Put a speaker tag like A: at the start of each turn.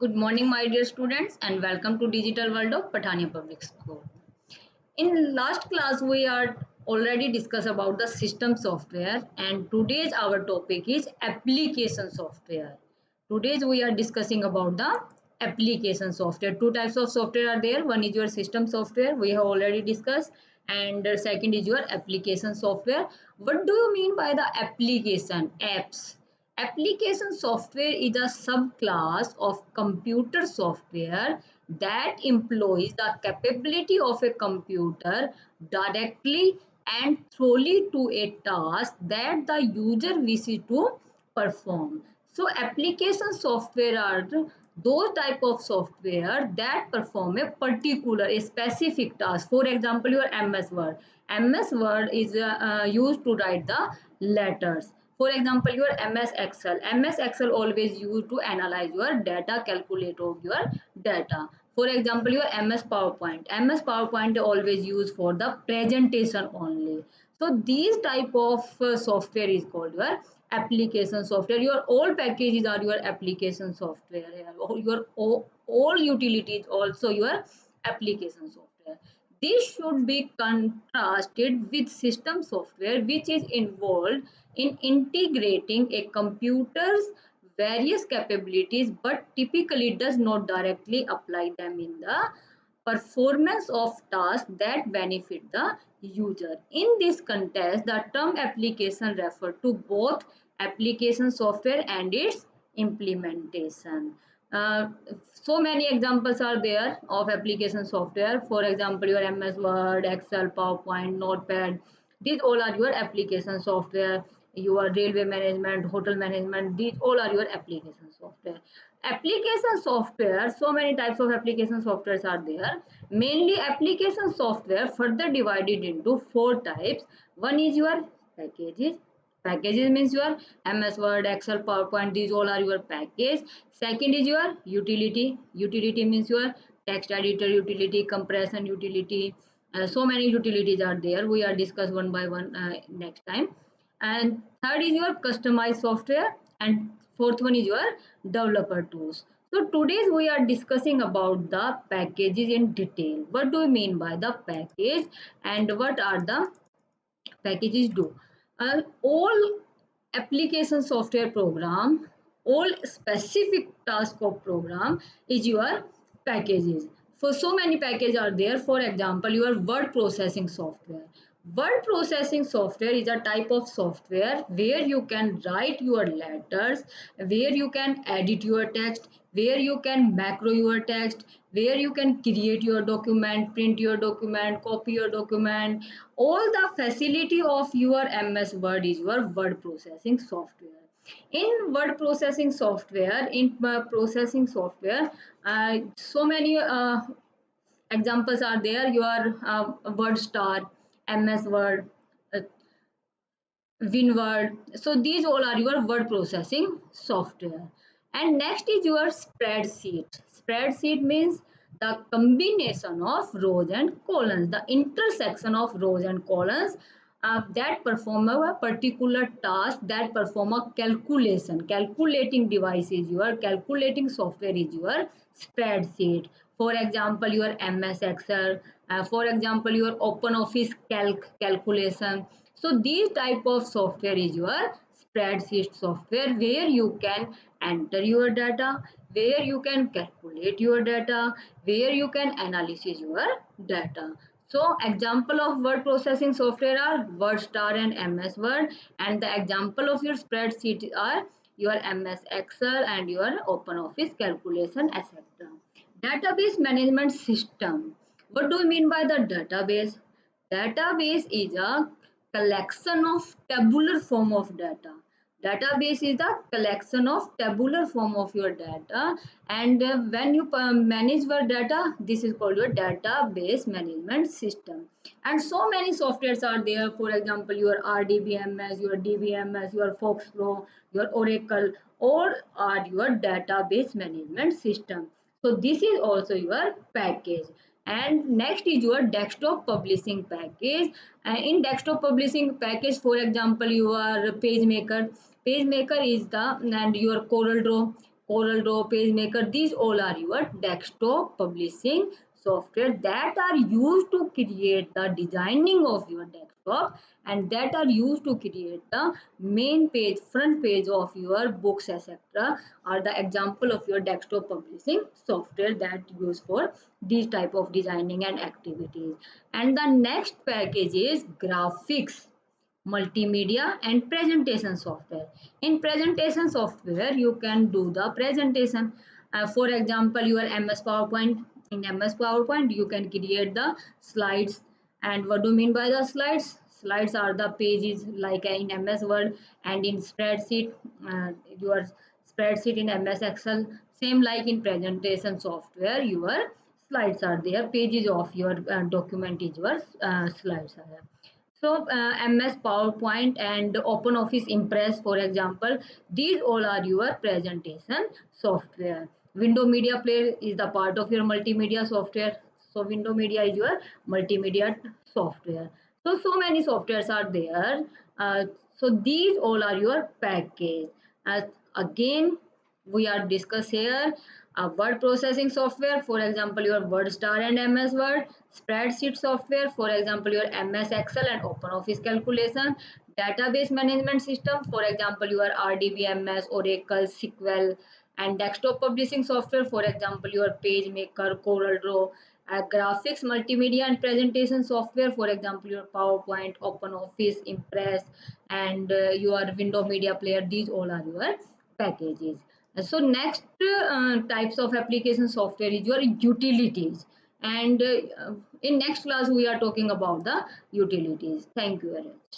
A: Good morning, my dear students, and welcome to Digital World of Patania Public School. In last class, we are already discussed about the system software, and today's our topic is application software. Today's we are discussing about the application software. Two types of software are there. One is your system software, we have already discussed, and the second is your application software. What do you mean by the application apps? Application software is a subclass of computer software that employs the capability of a computer directly and thoroughly to a task that the user wishes to perform. So application software are those type of software that perform a particular, a specific task. For example, your MS Word. MS Word is used to write the letters. For example, your MS Excel. MS Excel always used to analyze your data, calculate of your data. For example, your MS PowerPoint. MS PowerPoint always used for the presentation only. So these type of software is called your application software. Your all packages are your application software. Your all utilities also your application software. This should be contrasted with system software, which is involved in integrating a computer's various capabilities but typically does not directly apply them in the performance of tasks that benefit the user. In this context, the term application refers to both application software and its implementation. Uh, so many examples are there of application software. For example, your MS Word, Excel, PowerPoint, Notepad. These all are your application software. Your railway management, hotel management. These all are your application software. Application software. So many types of application softwares are there. Mainly, application software further divided into four types. One is your packages. Packages means your MS Word, Excel, PowerPoint, these all are your package. Second is your utility. Utility means your text editor utility, compression utility. So many utilities are there. We are discuss one by one next time. And third is your customized software. And fourth one is your developer tools. So today's we are discussing about the packages in detail. What do we mean by the package and what are the packages do? All application software program, all specific task of program is your packages. For so many packages are there. For example, your word processing software. Word processing software is a type of software where you can write your letters, where you can edit your text, where you can macro your text, where you can create your document, print your document, copy your document. All the facility of your MS Word is your word processing software. In word processing software, so many examples are there. Your WordStar, MS Word, uh, WinWord. So these all are your word processing software. And next is your spreadsheet. Spreadsheet means the combination of rows and columns, the intersection of rows and columns that perform a particular task, that perform a calculation. Calculating device is your calculating software is your spreadsheet. For example, your MS Excel. For example, your OpenOffice calculation. So these type of software is your spreadsheet software where you can enter your data, where you can calculate your data, where you can analysis your data. So example of word processing software are WordStar and MS Word, and the example of your spreadsheet are your MS Excel and your OpenOffice calculation, etc. Database management system. What do you mean by the database? Database is a collection of tabular form of data. Database is the collection of tabular form of your data, and when you manage your data, this is called your database management system. And so many softwares are there. For example, your RDBMS, your DBMS, your Foxflow, your Oracle, all are your database management system. So this is also your package. And next is your desktop publishing package. In desktop publishing package, for example, your pagemaker. Pagemaker is the and your Corel Draw. Corel Draw, PageMaker, these all are your desktop publishing software that are used to create the designing of your desktop, and that are used to create the main page, front page of your books, etc. are the example of your desktop publishing software that use for these type of designing and activities. And the next package is graphics, multimedia and presentation software. In presentation software you can do the presentation, for example your MS PowerPoint. In MS PowerPoint you can create the slides. And what do you mean by the slides? Slides are the pages like in MS Word, and in spreadsheet, your spreadsheet in MS Excel. Same like in presentation software, your slides are there, pages of your document is your slides are there. So MS PowerPoint and OpenOffice Impress, for example, these all are your presentation software. Window Media Player is the part of your multimedia software. So Window Media is your multimedia software. So many softwares are there. Uh, so these all are your package. Uh, Again, we are discuss here word processing software, for example your WordStar and MS Word. Spreadsheet software, for example your MS Excel and OpenOffice calculation. Database management system, for example your RDBMS, Oracle, SQL. And desktop publishing software, for example your PageMaker, Corel Draw. Graphics, multimedia and presentation software, for example your PowerPoint, OpenOffice, Impress, and your Window Media Player. These all are your packages. So next types of application software is your utilities. And in next class we are talking about the utilities. Thank you very much.